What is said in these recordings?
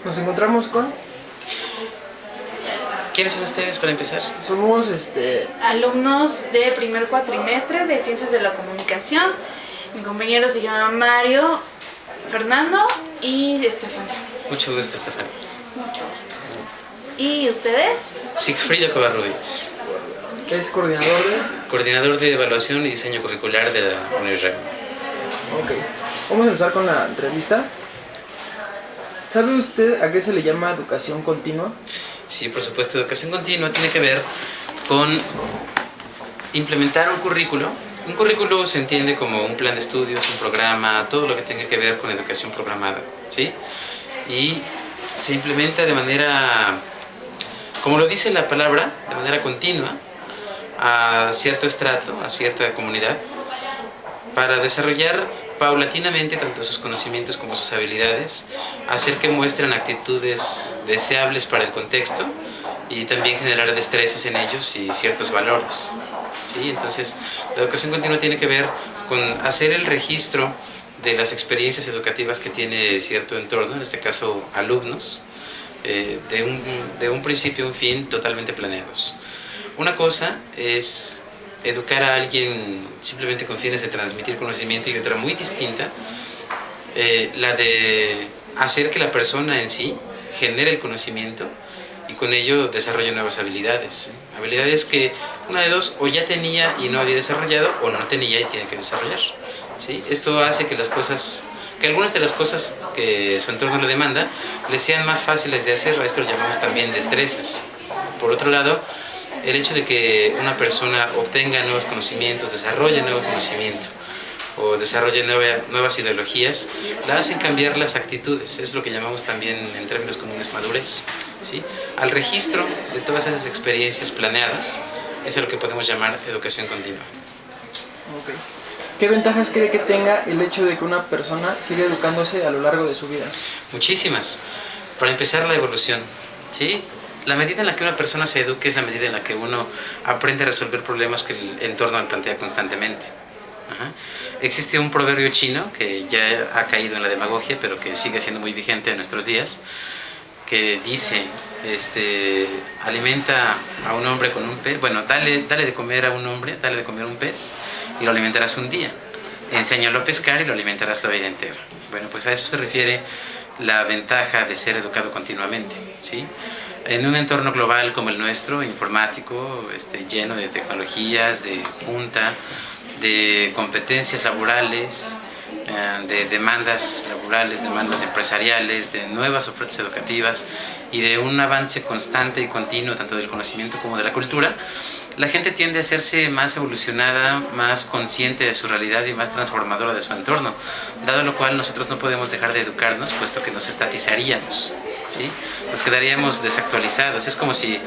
Nos encontramos con... ¿Quiénes son ustedes para empezar? Somos alumnos de primer cuatrimestre de Ciencias de la Comunicación. Mi compañero se llama Mario, Fernando y Estefania. Mucho gusto, Estefania. Mucho gusto. ¿Y ustedes? Sigfrido Covarrubias. Es coordinador de... Coordinador de Evaluación y Diseño Curricular de la Universidad. Ok. Vamos a empezar con la entrevista. ¿Sabe usted a qué se le llama educación continua? Sí, por supuesto. Educación continua tiene que ver con implementar un currículo. Un currículo se entiende como un plan de estudios, un programa, todo lo que tenga que ver con educación programada, ¿sí? Y se implementa de manera, como lo dice la palabra, de manera continua, a cierto estrato, a cierta comunidad, para desarrollar paulatinamente tanto sus conocimientos como sus habilidades, hacer que muestren actitudes deseables para el contexto y también generar destrezas en ellos y ciertos valores, ¿sí? Entonces, la educación continua tiene que ver con hacer el registro de las experiencias educativas que tiene cierto entorno, en este caso alumnos, de un principio a un fin totalmente planeados. Una cosa es educar a alguien simplemente con fines de transmitir conocimiento y otra muy distinta, la de hacer que la persona en sí genere el conocimiento y con ello desarrolle nuevas habilidades. Habilidades que una de dos, o ya tenía y no había desarrollado, o no tenía y tiene que desarrollar, ¿sí? Esto hace que que algunas de las cosas que su entorno le demanda le sean más fáciles de hacer. A esto lo llamamos también destrezas. Por otro lado, el hecho de que una persona obtenga nuevos conocimientos, desarrolle nuevo conocimiento o desarrolle nuevas ideologías, la hacen cambiar las actitudes. Es lo que llamamos también en términos comunes madurez, ¿sí? Al registro de todas esas experiencias planeadas es a lo que podemos llamar educación continua. Okay. ¿Qué ventajas cree que tenga el hecho de que una persona siga educándose a lo largo de su vida? Muchísimas. Para empezar, la evolución, ¿sí? La medida en la que una persona se eduque es la medida en la que uno aprende a resolver problemas que el entorno le plantea constantemente. Ajá. Existe un proverbio chino que ya ha caído en la demagogia, pero que sigue siendo muy vigente en nuestros días, que dice, alimenta a un hombre con un pez, bueno, dale de comer a un hombre, dale de comer un pez y lo alimentarás un día. Enséñalo a pescar y lo alimentarás la vida entera. Bueno, pues a eso se refiere la ventaja de ser educado continuamente, ¿sí? En un entorno global como el nuestro, informático, lleno de tecnologías, de punta, de competencias laborales, de demandas laborales, demandas empresariales, de nuevas ofertas educativas y de un avance constante y continuo tanto del conocimiento como de la cultura, la gente tiende a hacerse más evolucionada, más consciente de su realidad y más transformadora de su entorno, dado lo cual nosotros no podemos dejar de educarnos, puesto que nos estatizaríamos, ¿sí? Nos quedaríamos desactualizados. Es como si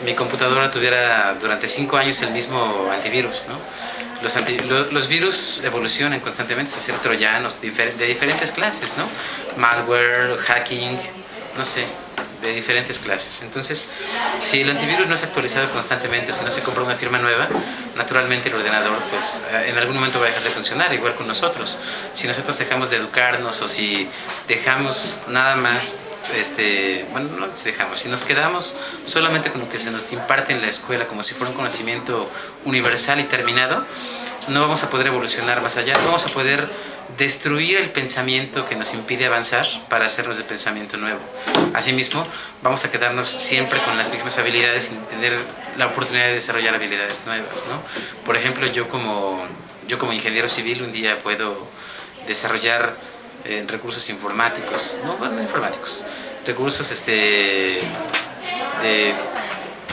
mi computadora tuviera durante 5 años el mismo antivirus, ¿no? Los virus evolucionan constantemente, es decir, troyanos de diferentes clases, ¿no? Malware, hacking, no sé, de diferentes clases. Entonces, si el antivirus no es actualizado constantemente, o si no se compra una firma nueva, naturalmente el ordenador, pues, en algún momento va a dejar de funcionar, igual con nosotros. Si nosotros dejamos de educarnos o si dejamos nada más, bueno, no si dejamos, si nos quedamos solamente con lo que se nos imparte en la escuela como si fuera un conocimiento universal y terminado, no vamos a poder evolucionar más allá, no vamos a poder destruir el pensamiento que nos impide avanzar para hacernos de pensamiento nuevo. Asimismo, vamos a quedarnos siempre con las mismas habilidades sin tener la oportunidad de desarrollar habilidades nuevas, ¿no? Por ejemplo, yo como ingeniero civil un día puedo desarrollar recursos informáticos, recursos de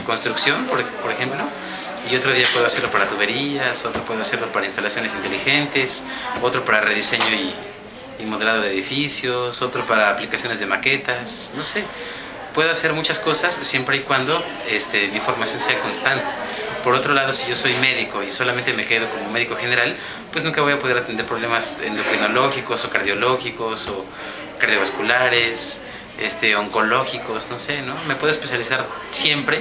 construcción, por ejemplo, y otro día puedo hacerlo para tuberías, otro puedo hacerlo para instalaciones inteligentes, otro para rediseño y modelado de edificios, otro para aplicaciones de maquetas, no sé. Puedo hacer muchas cosas siempre y cuando mi formación sea constante. Por otro lado, si yo soy médico y solamente me quedo como médico general, pues nunca voy a poder atender problemas endocrinológicos o cardiológicos o cardiovasculares, oncológicos, no sé, ¿no? Me puedo especializar siempre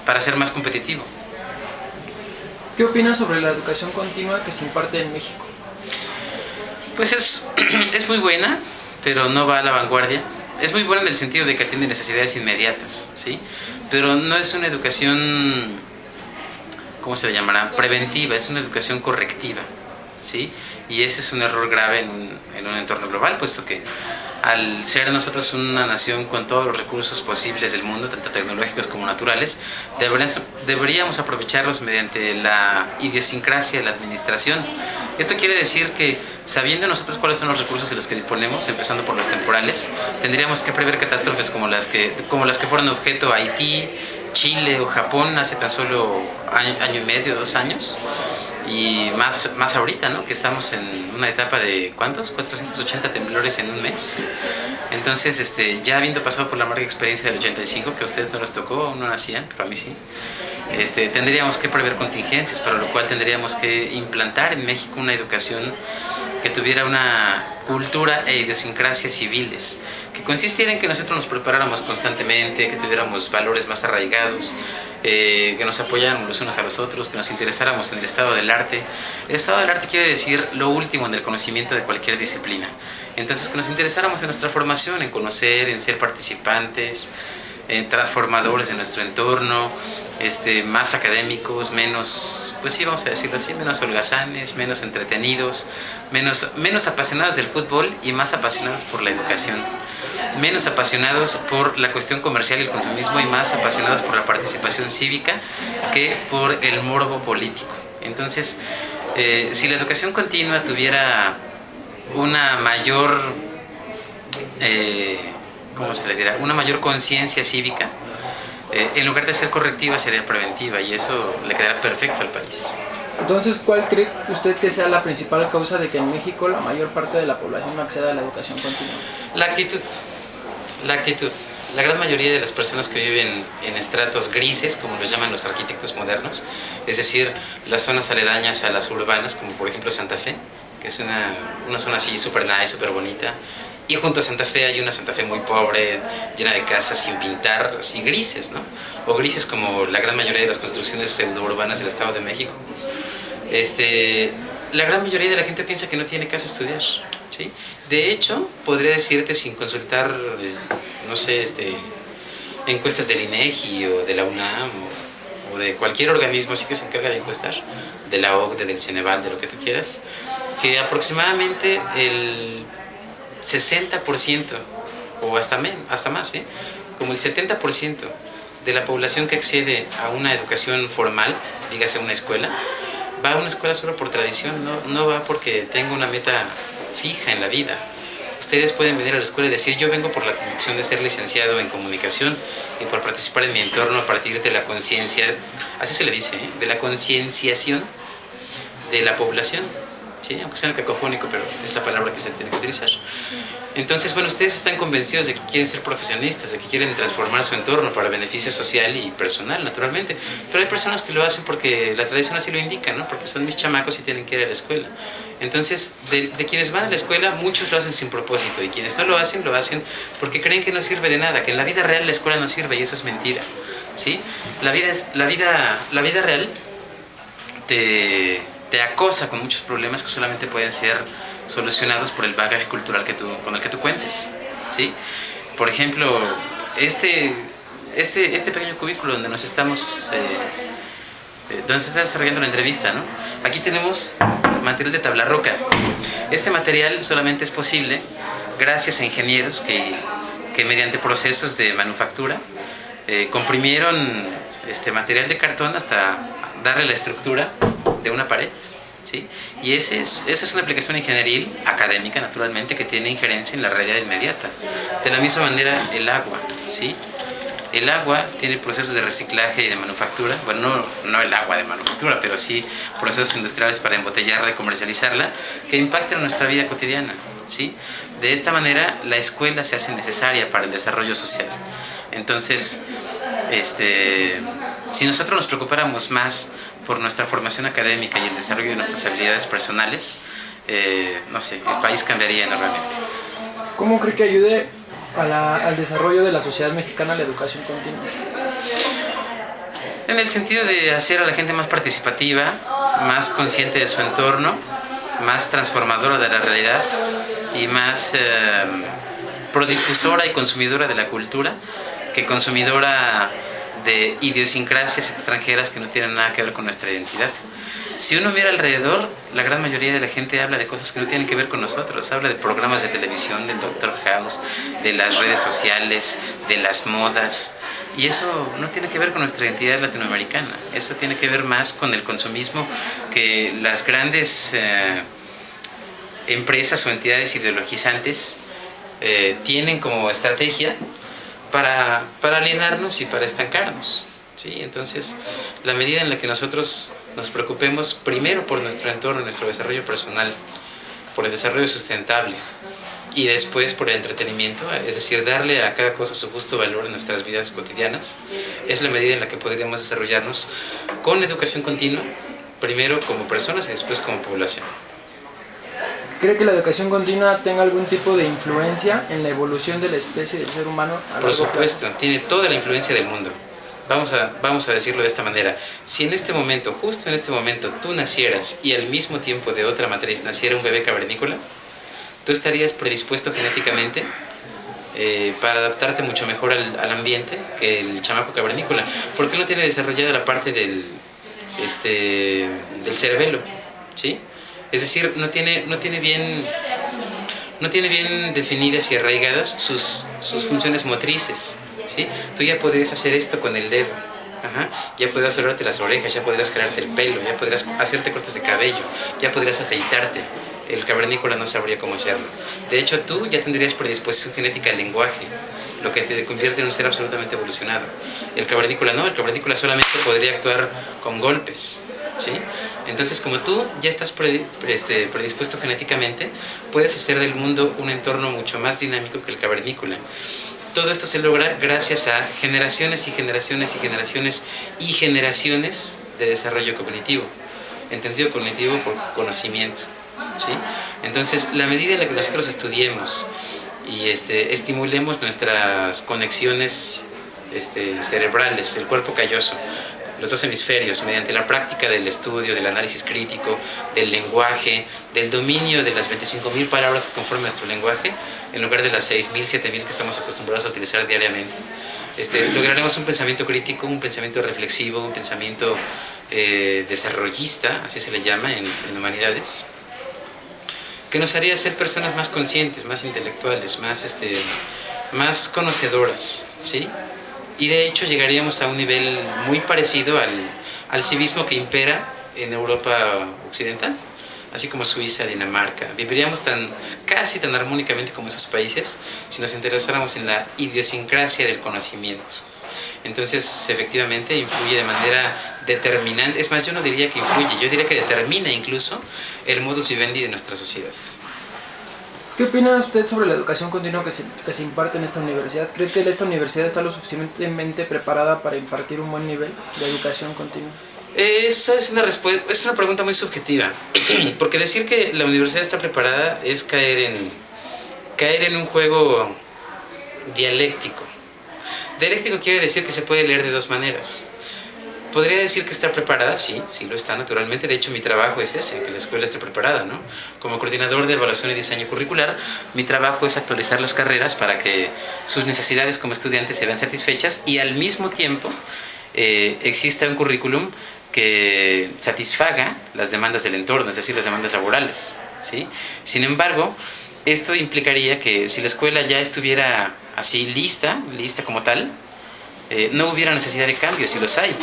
para ser más competitivo. ¿Qué opinas sobre la educación continua que se imparte en México? Pues es muy buena, pero no va a la vanguardia. Es muy buena en el sentido de que atiende necesidades inmediatas, ¿sí? Pero no es una educación, ¿cómo se le llamará? Preventiva, es una educación correctiva, ¿sí? Y ese es un error grave en un entorno global, puesto que al ser nosotros una nación con todos los recursos posibles del mundo, tanto tecnológicos como naturales, deberíamos aprovecharlos mediante la idiosincrasia de la administración. Esto quiere decir que, sabiendo nosotros cuáles son los recursos de los que disponemos, empezando por los temporales, tendríamos que prever catástrofes como las que fueron objeto Haití, Chile o Japón hace tan solo año y medio, 2 años. Y más ahorita, ¿no? Que estamos en una etapa de, ¿cuántos? 480 temblores en un mes. Entonces, ya habiendo pasado por la amarga experiencia del 85, que a ustedes no les tocó, aún no nacían, pero a mí sí, tendríamos que prever contingencias, para lo cual tendríamos que implantar en México una educación que tuviera una cultura e idiosincrasia civiles, que consistiera en que nosotros nos preparáramos constantemente, que tuviéramos valores más arraigados, que nos apoyáramos los unos a los otros, que nos interesáramos en el estado del arte. El estado del arte quiere decir lo último en el conocimiento de cualquier disciplina. Entonces, que nos interesáramos en nuestra formación, en conocer, en ser participantes, en transformadores de nuestro entorno, más académicos, menos, pues sí, vamos a decirlo así, menos holgazanes, menos entretenidos, menos apasionados del fútbol y más apasionados por la educación, menos apasionados por la cuestión comercial y el consumismo y más apasionados por la participación cívica que por el morbo político. Entonces, si la educación continua tuviera una mayor, ¿cómo se le dirá? Una mayor conciencia cívica, en lugar de ser correctiva sería preventiva, y eso le quedará perfecto al país. Entonces, ¿cuál cree usted que sea la principal causa de que en México la mayor parte de la población no acceda a la educación continua? La actitud. La gran mayoría de las personas que viven en estratos grises, como los llaman los arquitectos modernos, es decir, las zonas aledañas a las urbanas, como por ejemplo Santa Fe, que es una zona así súper nice, súper bonita, y junto a Santa Fe hay una Santa Fe muy pobre, llena de casas sin pintar, así grises, ¿no? O grises como la gran mayoría de las construcciones pseudourbanas del Estado de México. La gran mayoría de la gente piensa que no tiene caso estudiar, ¿sí? De hecho, podría decirte sin consultar, no sé, encuestas del INEGI o de la UNAM o de cualquier organismo así que se encarga de encuestar, de la OCDE, del Ceneval, de lo que tú quieras, que aproximadamente el 60% o hasta más, como el 70% de la población que accede a una educación formal, dígase una escuela, va a una escuela solo por tradición, no va porque tenga una meta fija en la vida. Ustedes pueden venir a la escuela y decir: yo vengo por la convicción de ser licenciado en comunicación y por participar en mi entorno a partir de la conciencia, así se le dice, de la concienciación de la población, ¿sí? Aunque sea cacofónico, pero es la palabra que se tiene que utilizar. Entonces, bueno, ustedes están convencidos de que quieren ser profesionistas, de que quieren transformar su entorno para beneficio social y personal, naturalmente. Pero hay personas que lo hacen porque la tradición así lo indica, ¿no? Porque son mis chamacos y tienen que ir a la escuela. Entonces, de quienes van a la escuela, muchos lo hacen sin propósito, y quienes no lo hacen porque creen que no sirve de nada, que en la vida real la escuela no sirve, y eso es mentira, ¿sí? La vida real te acosa con muchos problemas que solamente pueden ser solucionados por el bagaje cultural con el que tú cuentes, ¿sí? Por ejemplo, este pequeño cubículo donde nos estamos donde se está desarrollando la entrevista, ¿no? Aquí tenemos material de tabla roca. Este material solamente es posible gracias a ingenieros que mediante procesos de manufactura comprimieron material de cartón hasta darle la estructura de una pared, ¿sí? Y esa es una aplicación ingenieril, académica naturalmente, que tiene injerencia en la realidad inmediata. De la misma manera el agua, ¿sí? El agua tiene procesos de reciclaje y de manufactura, bueno, no el agua de manufactura, pero sí procesos industriales para embotellarla y comercializarla, que impactan en nuestra vida cotidiana, ¿sí? De esta manera la escuela se hace necesaria para el desarrollo social. Entonces, si nosotros nos preocupáramos más por nuestra formación académica y el desarrollo de nuestras habilidades personales, no sé, el país cambiaría enormemente. ¿Cómo cree que ayude al desarrollo de la sociedad mexicana la educación continua? En el sentido de hacer a la gente más participativa, más consciente de su entorno, más transformadora de la realidad, y más prodifusora y consumidora de la cultura que consumidora de idiosincrasias extranjeras que no tienen nada que ver con nuestra identidad. Si uno mira alrededor, la gran mayoría de la gente habla de cosas que no tienen que ver con nosotros. Habla de programas de televisión, del Dr. House, de las redes sociales, de las modas. Y eso no tiene que ver con nuestra identidad latinoamericana. Eso tiene que ver más con el consumismo que las grandes empresas o entidades ideologizantes tienen como estrategia para alienarnos y para estancarnos. ¿Sí? Entonces, la medida en la que nosotros nos preocupemos primero por nuestro entorno, nuestro desarrollo personal, por el desarrollo sustentable y después por el entretenimiento, es decir, darle a cada cosa su justo valor en nuestras vidas cotidianas, es la medida en la que podríamos desarrollarnos con educación continua, primero como personas y después como población. ¿Cree que la educación continua tenga algún tipo de influencia en la evolución de la especie del ser humano? Por supuesto, tiene toda la influencia del mundo. Vamos a decirlo de esta manera. Si en este momento, justo en este momento, tú nacieras y al mismo tiempo de otra matriz naciera un bebé cavernícola, tú estarías predispuesto genéticamente para adaptarte mucho mejor al ambiente que el chamaco cavernícola, porque no tiene desarrollada la parte del cerebelo, ¿sí? Es decir, no tiene bien definidas y arraigadas sus funciones motrices, ¿sí? Tú ya podrías hacer esto con el dedo, ya podrías cerrarte las orejas, ya podrías jalarte el pelo, ya podrías hacerte cortes de cabello, ya podrías afeitarte. El cavernícola no sabría cómo hacerlo. De hecho, tú ya tendrías predisposición genética al lenguaje, lo que te convierte en un ser absolutamente evolucionado. El cavernícola no, el cavernícola solamente podría actuar con golpes, ¿sí? Entonces, como tú ya estás predispuesto genéticamente, puedes hacer del mundo un entorno mucho más dinámico que el cavernícola. Todo esto se logra gracias a generaciones y generaciones y generaciones y generaciones de desarrollo cognitivo. Entendido cognitivo por conocimiento, ¿sí? Entonces, la medida en la que nosotros estudiemos y estimulemos nuestras conexiones cerebrales, el cuerpo calloso, los dos hemisferios, mediante la práctica del estudio, del análisis crítico, del lenguaje, del dominio de las 25.000 palabras que conforman nuestro lenguaje, en lugar de las 6.000, 7.000 que estamos acostumbrados a utilizar diariamente. Lograremos un pensamiento crítico, un pensamiento reflexivo, un pensamiento desarrollista, así se le llama en humanidades, que nos haría ser personas más conscientes, más intelectuales, más conocedoras, ¿sí? Y de hecho llegaríamos a un nivel muy parecido al civismo que impera en Europa occidental, así como Suiza, Dinamarca. Viviríamos casi tan armónicamente como esos países si nos interesáramos en la idiosincrasia del conocimiento. Entonces, efectivamente, influye de manera determinante. Es más, yo no diría que influye, yo diría que determina incluso el modus vivendi de nuestra sociedad. ¿Qué opina usted sobre la educación continua que se imparte en esta universidad? ¿Cree que esta universidad está lo suficientemente preparada para impartir un buen nivel de educación continua? Eso es una pregunta muy subjetiva, porque decir que la universidad está preparada es caer en un juego dialéctico. Dialéctico quiere decir que se puede leer de dos maneras. Podría decir que está preparada, sí lo está naturalmente. De hecho, mi trabajo es ese, que la escuela esté preparada, ¿no? Como coordinador de evaluación y diseño curricular, mi trabajo es actualizar las carreras para que sus necesidades como estudiantes se vean satisfechas y al mismo tiempo exista un currículum que satisfaga las demandas del entorno, es decir, las demandas laborales, ¿sí? Sin embargo, esto implicaría que si la escuela ya estuviera así lista como tal, no hubiera necesidad de cambios, si los hay.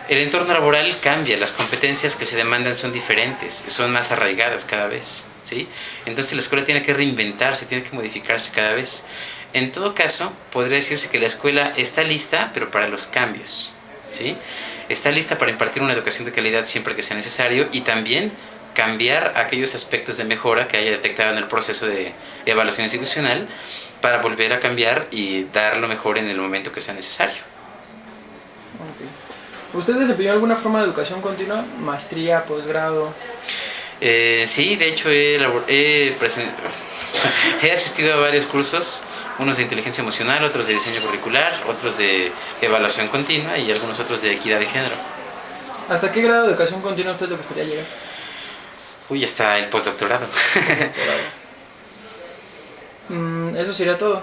El entorno laboral cambia, las competencias que se demandan son diferentes, son más arraigadas cada vez, ¿sí? Entonces la escuela tiene que reinventarse, tiene que modificarse cada vez. En todo caso, podría decirse que la escuela está lista, pero para los cambios, ¿sí? Está lista para impartir una educación de calidad siempre que sea necesario y también cambiar aquellos aspectos de mejora que haya detectado en el proceso de evaluación institucional para volver a cambiar y dar lo mejor en el momento que sea necesario. Okay. ¿Usted desempeñó alguna forma de educación continua? ¿Maestría, posgrado? Sí, de hecho he asistido a varios cursos, unos de inteligencia emocional, otros de diseño curricular, otros de evaluación continua y algunos otros de equidad de género. ¿Hasta qué grado de educación continua a usted le gustaría llegar? Uy, está el postdoctorado. Eso sería todo.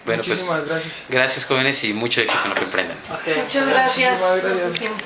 Bueno, Muchísimas pues gracias. gracias, jóvenes, y mucho éxito en lo que emprendan. Ok, Muchas gracias muchísimas por su gracias. tiempo.